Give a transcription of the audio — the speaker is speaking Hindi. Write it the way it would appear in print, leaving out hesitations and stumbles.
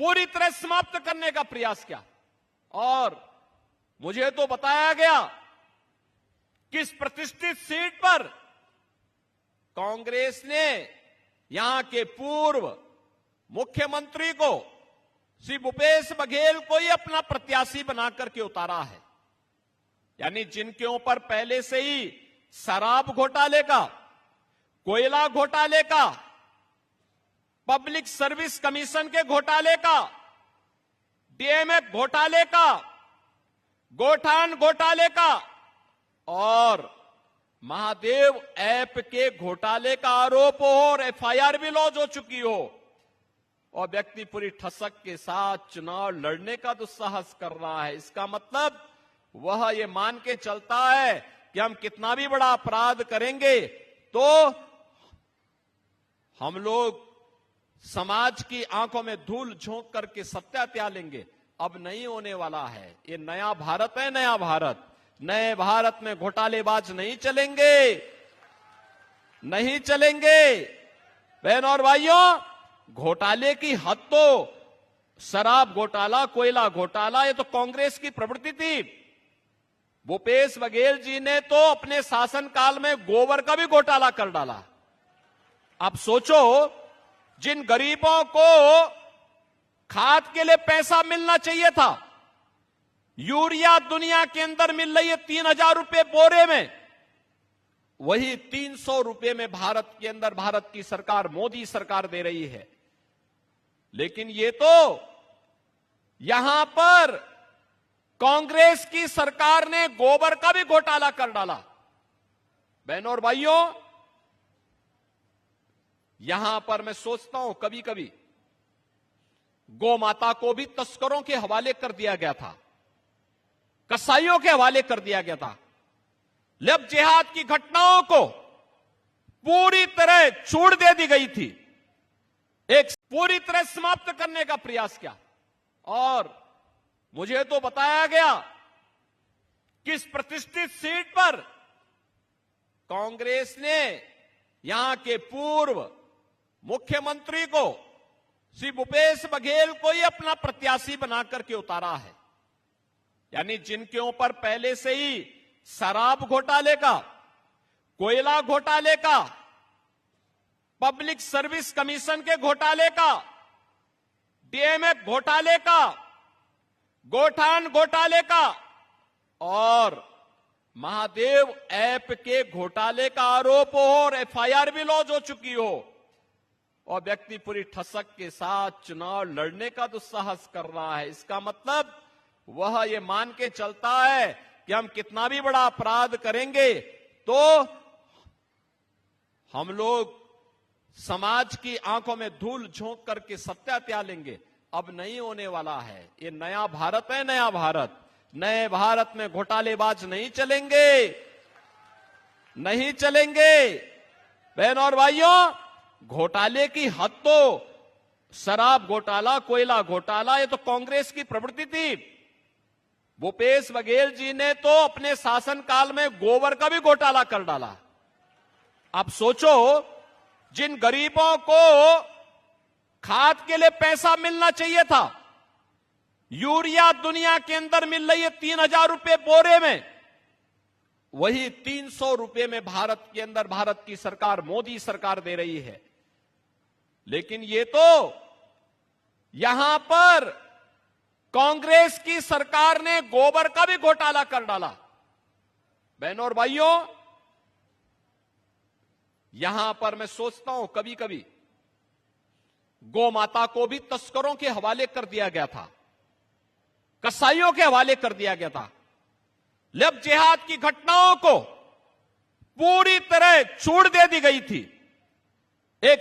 पूरी तरह समाप्त करने का प्रयास किया। और मुझे तो बताया गया कि इस प्रतिष्ठित सीट पर कांग्रेस ने यहां के पूर्व मुख्यमंत्री को श्री भूपेश बघेल को ही अपना प्रत्याशी बनाकर के उतारा है। यानी जिनके ऊपर पहले से ही शराब घोटाले का, कोयला घोटाले का, पब्लिक सर्विस कमीशन के घोटाले का, डीएमएफ घोटाले का, गोठान घोटाले का और महादेव ऐप के घोटाले का आरोप हो और एफआईआर भी लॉन्च हो चुकी हो और व्यक्ति पूरी ठसक के साथ चुनाव लड़ने का दुस्साहस कर रहा है, इसका मतलब वह ये मान के चलता है कि हम कितना भी बड़ा अपराध करेंगे तो हम लोग समाज की आंखों में धूल झोंक करके सत्या त्याग लेंगे। अब नहीं होने वाला है। ये नया भारत है, नया भारत। नए भारत में घोटालेबाज नहीं चलेंगे, नहीं चलेंगे। बहन और भाइयों, घोटाले की हद तो शराब घोटाला, कोयला घोटाला, ये तो कांग्रेस की प्रवृत्ति थी। भूपेश बघेल जी ने तो अपने शासनकाल में गोबर का भी घोटाला कर डाला। आप सोचो, जिन गरीबों को खाद के लिए पैसा मिलना चाहिए था, यूरिया दुनिया के अंदर मिल रही है 3000 रुपए बोरे में, वही 300 रुपए में भारत के अंदर भारत की सरकार, मोदी सरकार दे रही है। लेकिन ये तो यहां पर कांग्रेस की सरकार ने गोबर का भी घोटाला कर डाला। बहनों और भाइयों, यहां पर मैं सोचता हूं कभी कभी गौ माता को भी तस्करों के हवाले कर दिया गया था, कसाईयों के हवाले कर दिया गया था। लब जिहाद की घटनाओं को पूरी तरह छोड़ दे दी गई थी, एक पूरी तरह समाप्त करने का प्रयास किया। और मुझे तो बताया गया कि इस प्रतिष्ठित सीट पर कांग्रेस ने यहां के पूर्व मुख्यमंत्री को श्री भूपेश बघेल को ही अपना प्रत्याशी बनाकर के उतारा है। यानी जिनके ऊपर पहले से ही शराब घोटाले का, कोयला घोटाले का, पब्लिक सर्विस कमीशन के घोटाले का, डीएमएफ घोटाले का, गोठान घोटाले का और महादेव ऐप के घोटाले का आरोप हो और एफआईआर भी लॉन्च हो चुकी हो और व्यक्ति पूरी ठसक के साथ चुनाव लड़ने का दुस्साहस कर रहा है, इसका मतलब वह ये मान के चलता है कि हम कितना भी बड़ा अपराध करेंगे तो हम लोग समाज की आंखों में धूल झोंक करके सत्या त्याग लेंगे। अब नहीं होने वाला है। ये नया भारत है, नया भारत। नए भारत में घोटालेबाज नहीं चलेंगे, नहीं चलेंगे। बहन और भाइयों, घोटाले की हद तो शराब घोटाला, कोयला घोटाला, ये तो कांग्रेस की प्रवृत्ति थी। भूपेश बघेल जी ने तो अपने शासनकाल में गोबर का भी घोटाला कर डाला। आप सोचो, जिन गरीबों को खाद के लिए पैसा मिलना चाहिए था, यूरिया दुनिया के अंदर मिल रही है 3000 रुपए बोरे में, वही 300 रुपए में भारत के अंदर भारत की सरकार, मोदी सरकार दे रही है। लेकिन ये तो यहां पर कांग्रेस की सरकार ने गोबर का भी घोटाला कर डाला। बहनों और भाइयों, यहां पर मैं सोचता हूं कभी कभी गौ माता को भी तस्करों के हवाले कर दिया गया था, कसाईयों के हवाले कर दिया गया था। लब जिहाद की घटनाओं को पूरी तरह छोड़ दे दी गई थी। एक